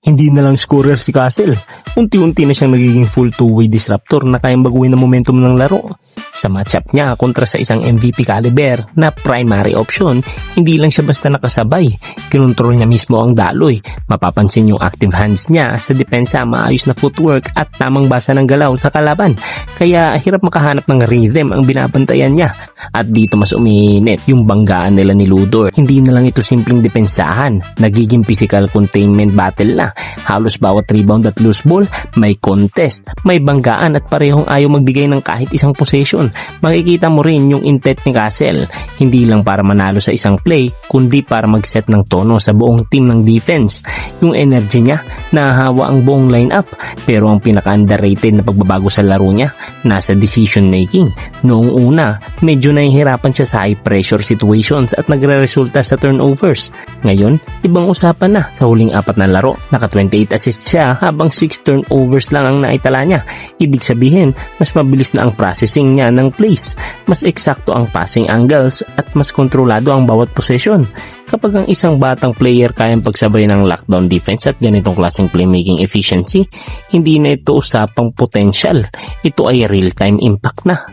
Hindi na lang scorer si Castle. Unti-unti na siyang nagiging full two-way disruptor na kayang baguhin ang momentum ng laro. Sa matchup niya kontra sa isang MVP caliber na primary option, hindi lang siya basta nakasabay. Kinontrol niya mismo ang daloy. Mapapansin yung active hands niya sa depensa, maayos na footwork at tamang basa ng galaw sa kalaban. Kaya hirap makahanap ng rhythm ang binabantayan niya. At dito mas umiinit yung banggaan nila ni Ludor. Hindi na lang ito simpleng depensahan. Nagiging physical containment battle na. Halos bawat rebound at loose ball, may contest, may banggaan at parehong ayaw magbigay ng kahit isang possession. Makikita mo rin yung intent ni Castle. Hindi lang para manalo sa isang play, kundi para mag-set ng tono sa buong team ng defense. Yung energy niya, nahahawa ang buong lineup. Pero ang pinaka-underrated na pagbabago sa laro niya, nasa decision making. Noong una, medyo nahihirapan siya sa high pressure situations at nagre-resulta sa turnovers. Ngayon, ibang usapan na. Sa huling 4 na laro, naka 28 assists siya habang 6 turnovers lang ang naitala niya. Ibig sabihin, mas mabilis na ang processing niya ng plays, mas eksakto ang passing angles at mas kontrolado ang bawat possession. Kapag ang isang batang player kayang pagsabay ng lockdown defense at ganitong klaseng playmaking efficiency, hindi na ito usapang potential. Ito ay real-time impact na.